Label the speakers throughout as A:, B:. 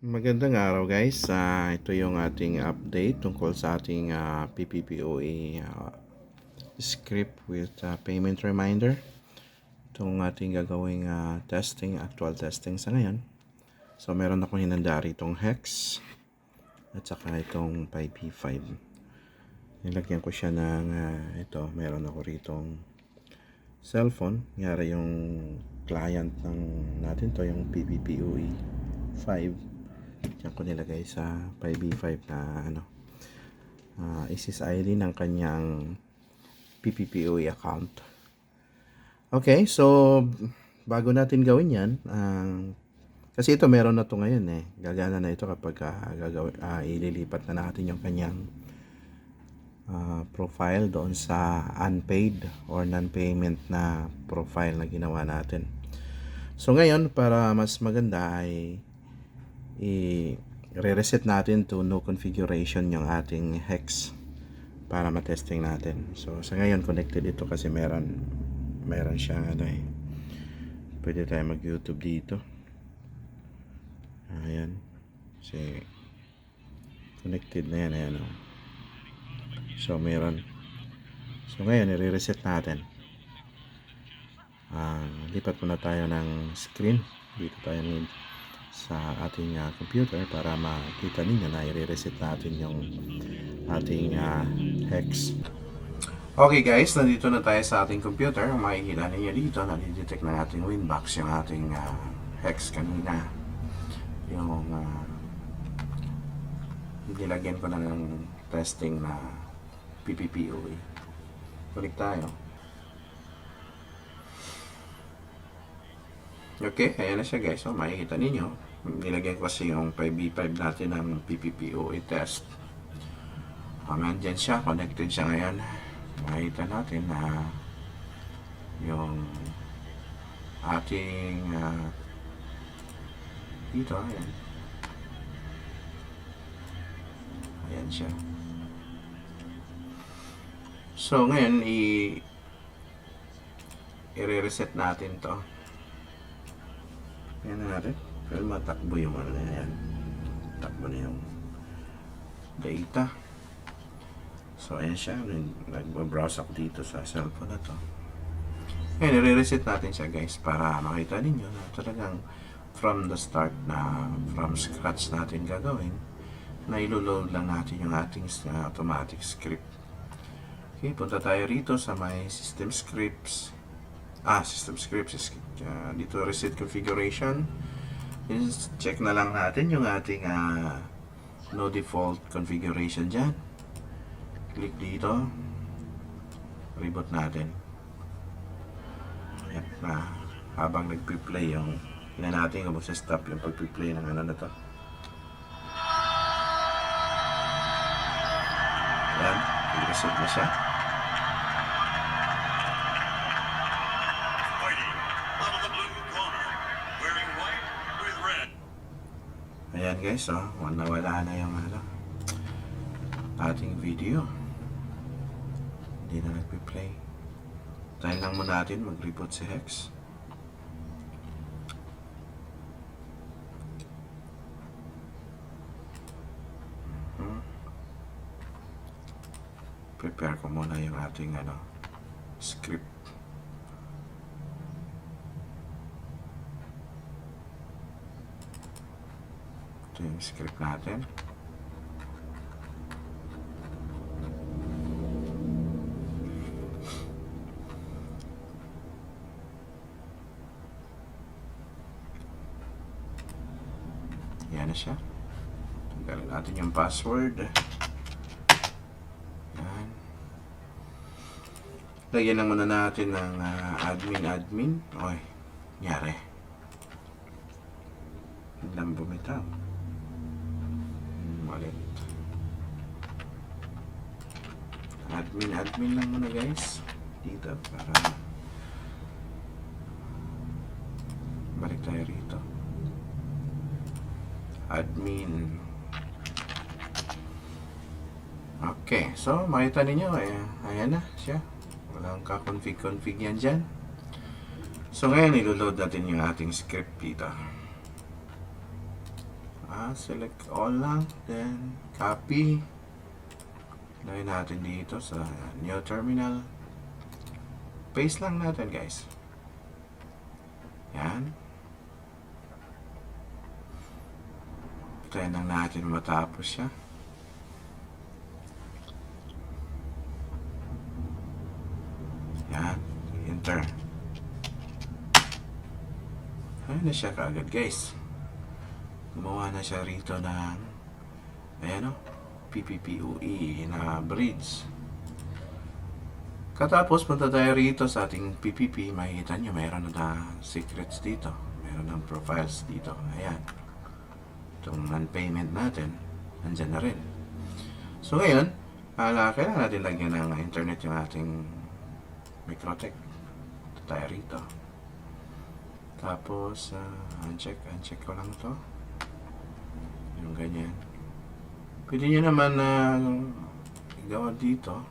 A: Magandang araw guys. Ito yung ating update tungkol sa ating PPPoE script with payment reminder. Itong ating gagawing testing, actual testing sa ngayon. So meron akong hinanda itong hex at saka itong 5P5. Nilagyan ko siya ng ito, meron ako ritong cellphone. Yari yung client ng natin to, yung PPPoE 5. Diyan ko nilagay sa 5B5 na SSID ng kanyang PPPoE account. Okay, so bago natin gawin yan, kasi ito meron na to ngayon gagana na ito kapag ililipat na natin yung kanyang profile doon sa unpaid or non-payment na profile na ginawa natin. So ngayon, para mas maganda ay i-reset natin to no configuration yung ating hex para matesting natin. So sa ngayon connected ito kasi meron siyang pwede tayo mag YouTube dito. Ayan, kasi connected na yan. Ayan, so meron. So ngayon i-reset natin. Lipat muna tayo ng screen. Dito tayo sa ating computer para makita ninyo na i-reset natin yung ating hex. Okay guys, nandito na tayo sa ating computer. Makikita ninyo dito, nadidetect na natin Winbox yung ating hex kanina. Yung nilagyan ko na ng testing na PPPoE. Balik tayo. Okay, ayan na siya guys. So makikita ninyo, nilagyan ko kasi yung 5B5 natin ng PPPoE test. Nandyan siya, connected siya ngayon. Makikita natin na yung ating dito, ayan. Ayan siya. So ngayon, i-reset natin to. Ayan na natin. Pero matakbo yung na yan. Takbo na yung data. So ayan siya. Nag-browse ako dito sa cellphone na to. Ayan, i-reset natin siya guys para makita ninyo na talagang from the start na from scratch natin gagawin na ilo-load lang natin yung ating automatic script. Okay, punta tayo rito sa my system scripts. System scripts dito reset configuration. Check na lang natin yung ating no default configuration dyan. Click dito, reboot natin. Ayan, habang nagpi-play yung natin kung stop yung pag-play ng na to. Ayan, i-reset na siya. Ayan guys, nawala na yung ating video. Hindi na nagpi-play. Tayo lang muna natin mag-reboot si Hex. Prepare ko muna yung ating script. Ito yung script natin. Yan na siya. Tanggalin natin yung password. Yan. Lagyan lang muna natin ng admin. Oy, nyari. Biglang bumitaw. Malit. Admin lang muna guys. Dito para balik tayo rito. Admin. Okay, so makita ninyo ayan na siya. Walang ka-config yan dyan. So ngayon, ilo-load natin yung ating script dito. select all lang, then copy. Lagay natin dito sa new terminal. Paste lang natin, guys. Yan. Tayo lang natin matapos siya. Yan. Enter. Ayan na siya kaagad, guys. Gumawa na siya rito ng ayan o, PPPoE na bridge. Katapos punta tayo rito sa ating PPP, makikita nyo mayroon na secrets dito, mayroon ng profiles dito. Ayan, itong non-payment natin nandyan na rin. So ngayon, kailangan natin lagyan ng internet yung ating Microtech. Punta tayo rito. Tapos uncheck ko lang to, yung ganyan. Pwede nyo naman igawa dito.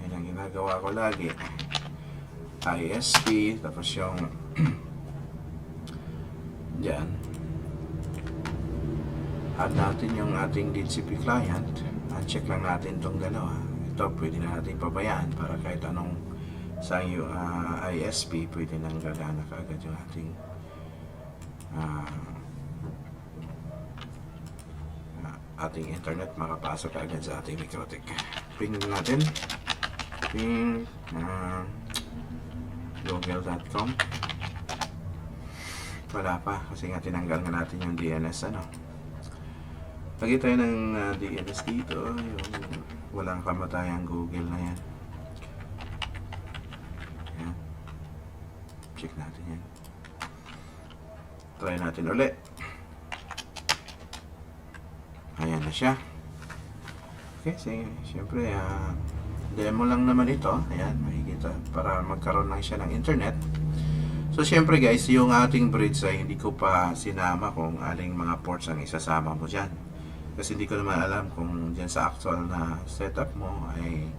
A: Yan ang ginagawa ko lagi. ISP, tapos yung dyan, add natin yung ating DHCP client. Uncheck lang natin itong dalawa. Ito pwede na natin pabayaan para kahit anong sa ISP pwede nang gagana kaagad yung ating ating internet, makapasok agad sa ating Microtech. Ping natin, ping google.com. Wala pa kasi nga tinanggal nga natin yung DNS lagay tayo ng DNS dito, yung walang kamatayang Google na yan. Yan, check natin yan, try natin ulit. Ayan na siya. Okay, siyempre demo lang naman ito. Ayan, makikita para magkaroon lang siya ng internet. So siyempre guys, yung ating bridge ay hindi ko pa sinama kung aling mga ports ang isasama mo dyan, kasi hindi ko naman alam kung dyan sa actual na setup mo ay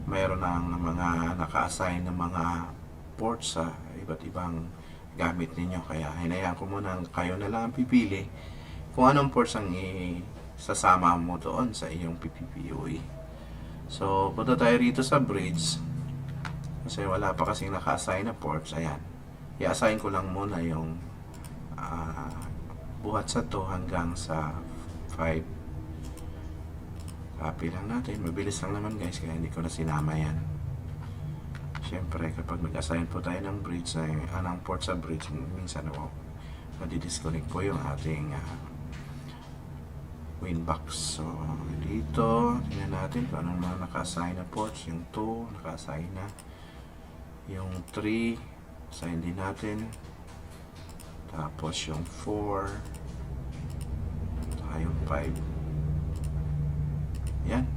A: mayroon ng mga naka-assign na mga ports sa iba't ibang gamit ninyo. Kaya hinayaan ko muna kayo na lang pipili kung anong ports ang sasama mo doon sa iyong PPPoE. So, punta tayo rito sa bridge. Kasi wala pa kasing naka-assign na ports. Ayan. I-assign ko lang muna yung buhat sa 2 hanggang sa 5. Copy lang natin. Mabilis lang naman guys, kaya hindi ko na sinama yan. Siyempre, kapag nag-assign po tayo ng bridge, ng port sa bridge, minsan madi-disconnect po yung ating Winbox. So, dito, tingnan natin kung anong mga naka-assign na ports. Yung 2, naka-assign na. Yung 3, assign din natin. Tapos yung 4, yung 5. Yan.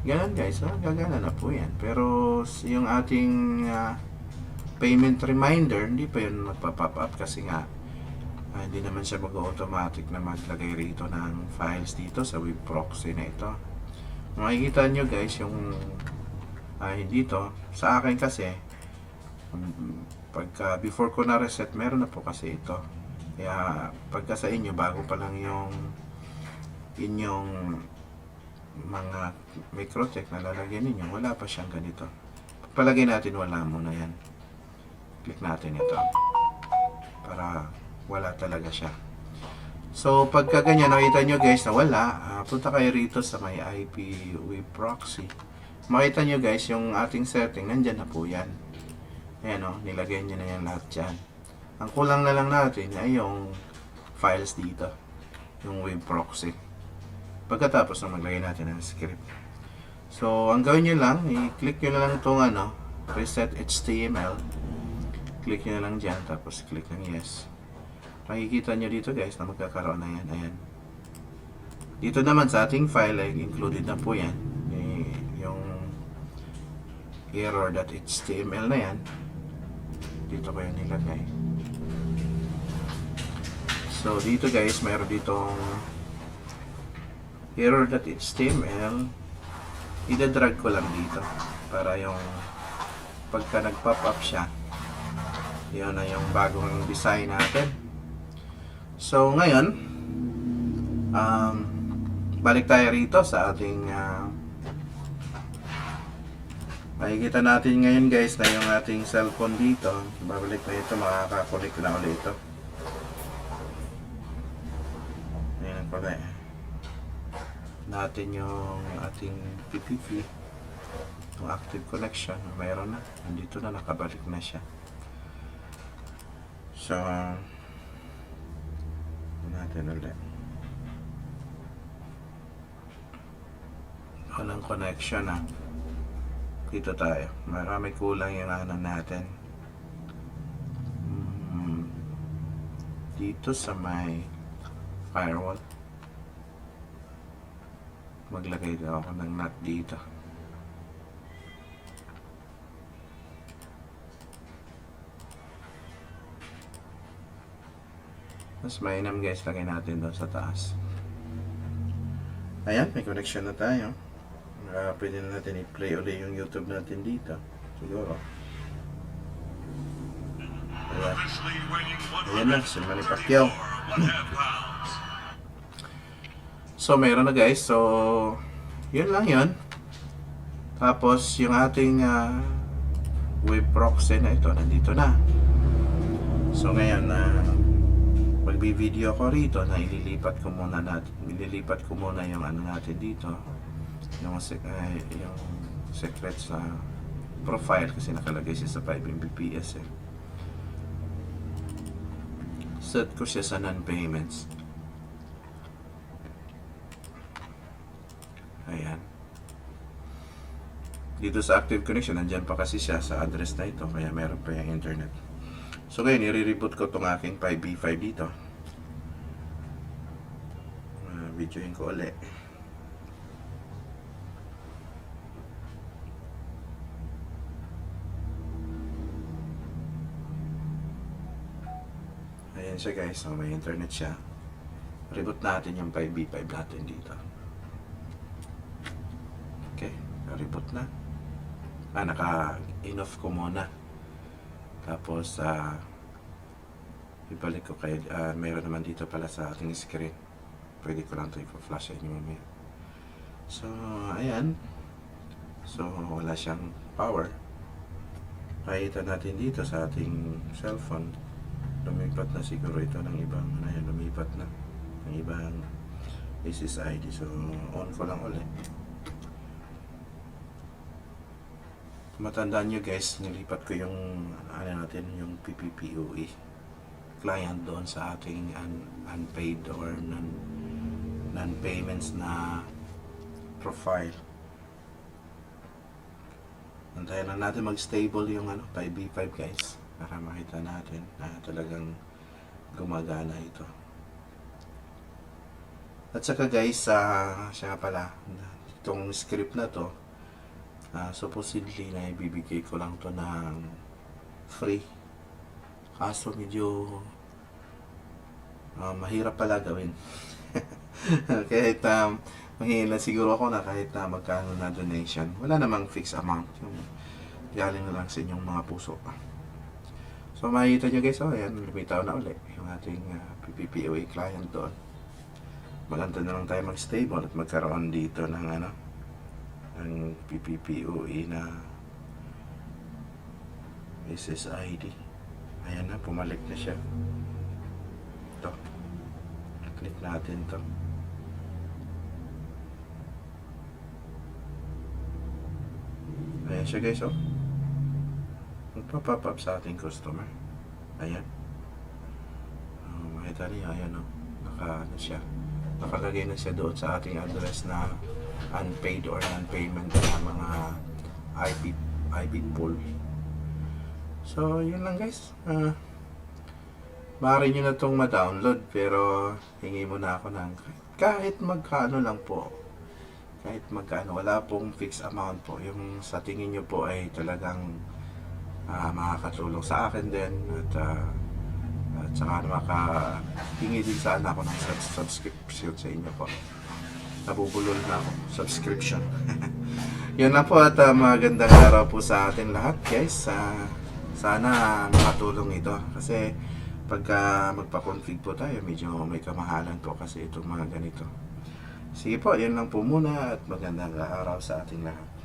A: Ganun guys, gagana na po yan. Pero yung ating payment reminder, hindi pa yun magpa-pop up kasi nga hindi naman siya mag-automatic na maglagay rito ng files dito sa web proxy na ito. Makikita nyo guys yung dito sa akin kasi pagka before ko na reset meron na po kasi ito. Kaya pagka sa inyo bago pa lang yung inyong mga Microtech na lalagyan ninyo, wala pa siyang ganito. Palagay natin wala muna yan. Click natin ito para wala talaga siya. So pagka ganyan nakita nyo guys na wala, punta kayo rito sa may IP web proxy. Makita nyo guys yung ating setting, nandyan na po yan. Ayan nilagay nyo na yan lahat dyan. Ang kulang na lang natin ay yung files dito, yung web proxy. Pagkatapos na maglagay natin ng script. So ang gawin nyo lang, i-click nyo na lang itong reset HTML. Click nyo na lang dyan, tapos click ng yes. Makikita nyo dito guys na magkakaroon na yan. Ayan. Dito naman sa ating file ay included na po yan. Yung error.html na yan. Dito ko yung nilagay. So dito guys, mayroon ditong error.html. Ida-drag ko lang dito para yung pagka nag-pop up siya, yun na yung bagong design natin. So ngayon, um, balik tayo rito sa ating makikita natin ngayon guys na yung ating cellphone dito. Babalik na ito, makakakulik na ulit ito. Ayan pala natin yung ating PPP, yung active connection. Mayroon na, nandito na, nakabalik na siya. So natin ulit, walang connection na. Dito tayo, marami kulang yung ano natin. Dito sa may firewall, maglagay daw ako ng nut dito. Mas mainam guys, lagay natin doon sa taas. Ayan, may connection na tayo. Pwede na natin i-play ulit yung YouTube natin dito. Siguro. Ayan. Ayan na, si Manny Pacquiao. So, meron na guys. So, yun lang yun. Tapos, yung ating web proxy na ito, nandito na. So, ngayon, magbi-video ko rito na ililipat ko muna yung ano natin dito. Yung secret sa profile kasi nakalagay siya sa 5 Mbps set ko siya sa non-payments. Ayan, dito sa active connection nandyan pa kasi siya sa address na ito, kaya meron pa yung internet. So ngayon i-reboot ko itong aking 5B5 dito. Videoin ko ulit. Ayan siya guys, so may internet siya. Reboot natin yung 5B5 natin dito. Okay, reboot na. Naka-in-off ko muna. Tapos, ibalik ko kay, mayroon naman dito pala sa ating screen. Pwede ko lang ito i-flash sa inyo mamaya. So, ayan. So, wala siyang power. Makikita natin dito sa ating cellphone. Lumipat na siguro ito ng ibang, lumipat na ng ibang SSID. So, on ko lang ulit. Matandaan nyo guys, nilipat ko yung natin, yung PPPoE client doon sa ating unpaid or non-payments na profile. Antayin lang natin mag-stable yung 5B5 guys, para makita natin na talagang gumagana ito. At saka guys, siya pala, itong script na to, supposedly na ibibigay ko lang to ng free. Kaso medyo mahirap pala gawin. Kahit mahihila siguro ako na kahit magkano na donation. Wala namang fixed amount. Yung galing na lang sa inyong mga puso. So makikita nyo guys, ayan, lumitaw na ulit yung ating PPPoE client doon. Maganda na lang tayo mag-stable at magkaroon dito ng ng PPPoE na SSID. Ayan na, pumalik na siya. Ito. Click natin to. Ayan siya guys, oh. Magpa-pop up sa ating customer. Ayan. Makita niyo, ayan, oh. Siya. Nakalagay na siya doon sa ating address na unpaid or non-payment na mga IP pool. So, yun lang guys. Maaari nyo na itong ma-download, pero hingi mo na ako ng kahit magkano lang po. Kahit magkano, wala pong fixed amount po. Yung sa tingin nyo po ay talagang makakatulong sa akin din. At saka makahingi din sana ako ng subscription sa inyo po. Nabubulol na ako. Subscription. Yun lang po, at magandang araw po sa atin lahat guys. Sana makatulong ito kasi pagka magpa-config po tayo, medyo may kamahalan po kasi itong mga ganito. Sige po, yan lang po muna at magandang araw sa ating lahat.